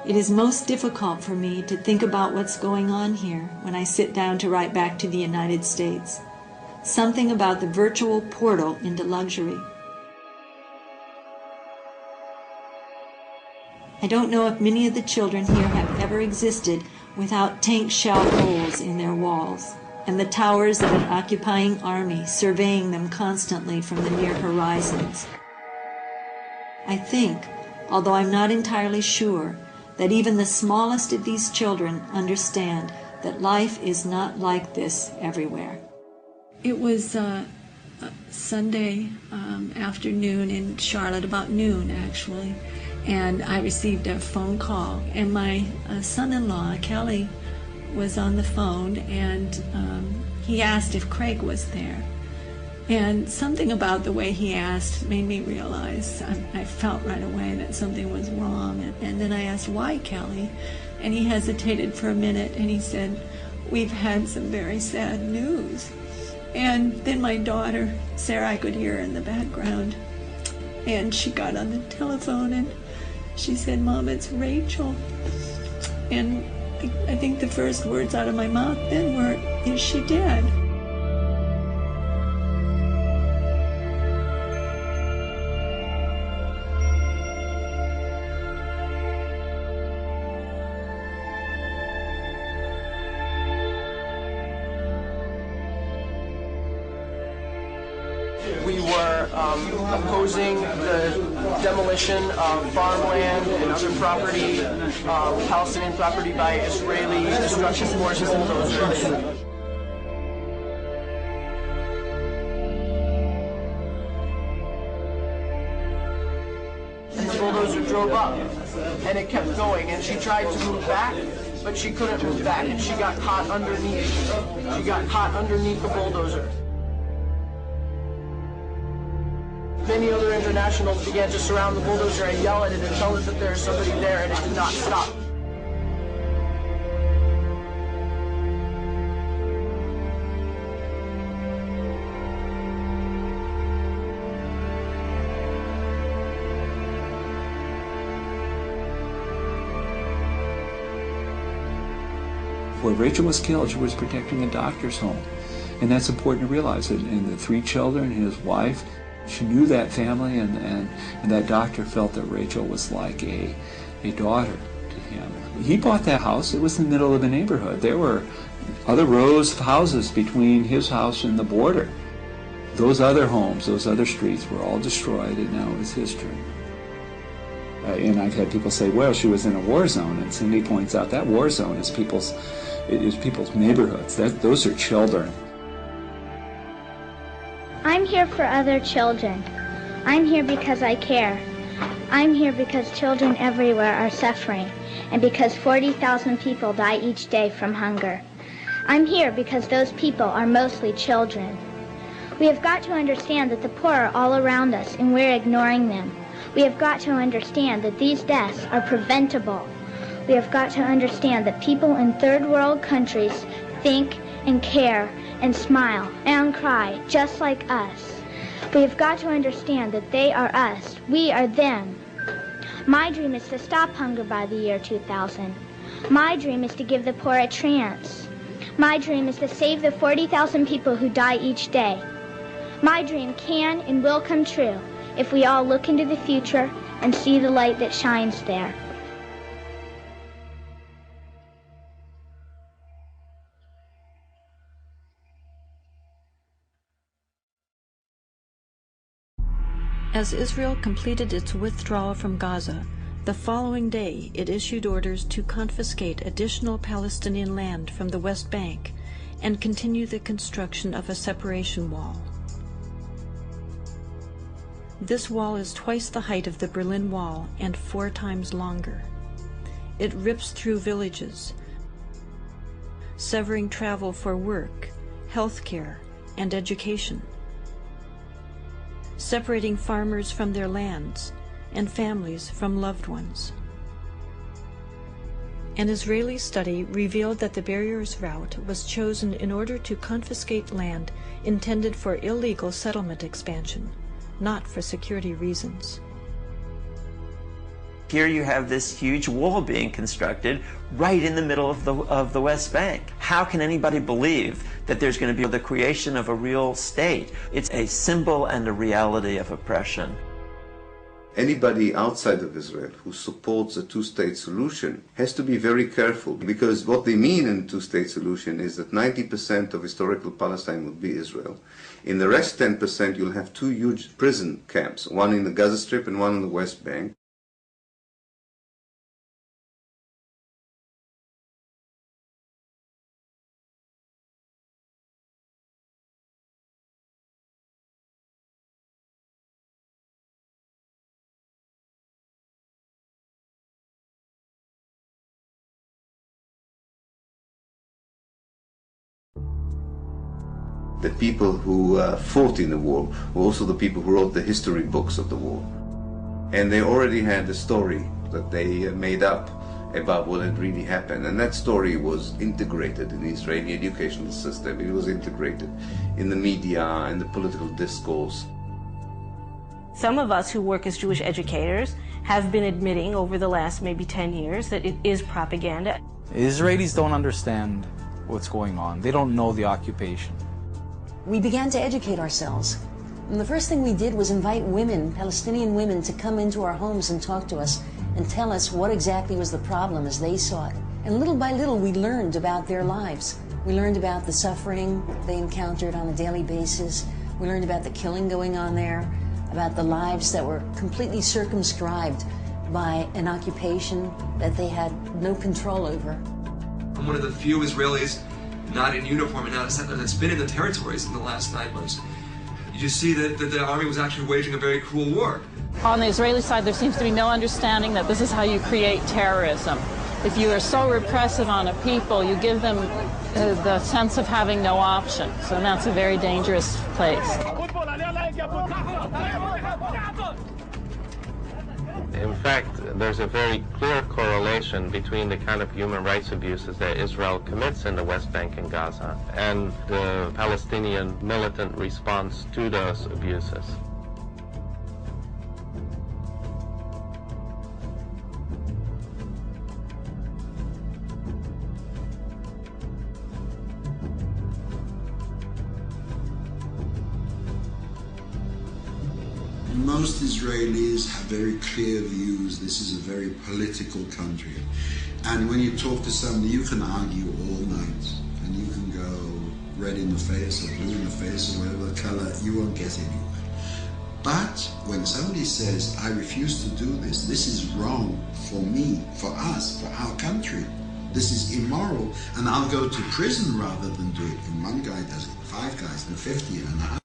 It is most difficult for me to think about what's going on here when I sit down to write back to the United States. Something about the virtual portal into luxury. I don't know if many of the children here have ever existed without tank shell holes in their walls, and the towers of an occupying army surveying them constantly from the near horizons. I think, although I'm not entirely sure, that even the smallest of these children understand that life is not like this everywhere. It was Sunday afternoon in Charlotte, about noon actually, and I received a phone call, and my son-in-law, Kelly, was on the phone, and he asked if Craig was there. And something about the way he asked made me realize, I felt right away that something was wrong. And then I asked, why, Kelly? And he hesitated for a minute, and he said, we've had some very sad news. And then my daughter, Sarah, I could hear her in the background, and she got on the telephone, and she said, Mom, it's Rachel. And I think the first words out of my mouth then were, is she dead? We were opposing the demolition of farmland and other property, Palestinian property, by Israeli destruction forces and bulldozers. And the bulldozer drove up, and it kept going, and she tried to move back, but she couldn't move back, and she got caught underneath. She got caught underneath the bulldozer. Many other internationals began to surround the bulldozer and yell at it and tell it that there's somebody there, and it did not stop. Where Rachel was killed, she was protecting a doctor's home. And that's important to realize. And the three children, his wife, she knew that family, and that doctor felt that Rachel was like a daughter to him. He bought that house. It was in the middle of the neighborhood. There were other rows of houses between his house and the border. Those other homes, those other streets were all destroyed, and now it's history. And I've had people say, well, she was in a war zone, and Cindy points out that war zone is people's neighborhoods. Those are children. I'm here for other children. I'm here because I care. I'm here because children everywhere are suffering, and because 40,000 people die each day from hunger. I'm here because those people are mostly children. We have got to understand that the poor are all around us, and we're ignoring them. We have got to understand that these deaths are preventable. We have got to understand that people in third world countries think and care and smile and cry just like us. We have got to understand that they are us, we are them. My dream is to stop hunger by the year 2000. My dream is to give the poor a chance. My dream is to save the 40,000 people who die each day. My dream can and will come true if we all look into the future and see the light that shines there. As Israel completed its withdrawal from Gaza, the following day it issued orders to confiscate additional Palestinian land from the West Bank and continue the construction of a separation wall. This wall is twice the height of the Berlin Wall and 4 times longer. It rips through villages, severing travel for work, health care, and education, separating farmers from their lands and families from loved ones. An Israeli study revealed that the barriers route was chosen in order to confiscate land intended for illegal settlement expansion, not for security reasons. Here you have this huge wall being constructed right in the middle of the West Bank. How can anybody believe that there's going to be the creation of a real state? It's a symbol and a reality of oppression. Anybody outside of Israel who supports a two-state solution has to be very careful, because what they mean in a two-state solution is that 90% of historical Palestine will be Israel. In the rest 10% you'll have two huge prison camps, one in the Gaza Strip and one in the West Bank. The people who fought in the war were also the people who wrote the history books of the war. And they already had a story that they made up about what had really happened. And that story was integrated in the Israeli educational system. It was integrated in the media and the political discourse. Some of us who work as Jewish educators have been admitting over the last maybe 10 years that it is propaganda. Israelis don't understand what's going on. They don't know the occupation. We began to educate ourselves. And the first thing we did was invite women, Palestinian women, to come into our homes and talk to us and tell us what exactly was the problem as they saw it. And little by little, we learned about their lives. We learned about the suffering they encountered on a daily basis. We learned about the killing going on there, about the lives that were completely circumscribed by an occupation that they had no control over. I'm one of the few Israelis not in uniform and not a settler that's been in the territories in the last 9 months. You just see that the army was actually waging a very cruel war. On the Israeli side, there seems to be no understanding that this is how you create terrorism. If you are so repressive on a people, you give them the sense of having no option. So that's a very dangerous place. In fact, there's a very clear correlation between the kind of human rights abuses that Israel commits in the West Bank and Gaza and the Palestinian militant response to those abuses. Most Israelis have very clear views. This is a very political country. And when you talk to somebody, you can argue all night. And you can go red in the face or blue in the face or whatever color, you won't get anywhere. But when somebody says, I refuse to do this, this is wrong for me, for us, for our country, this is immoral, and I'll go to prison rather than do it. And one guy does it, 5 guys, and 50, and 100.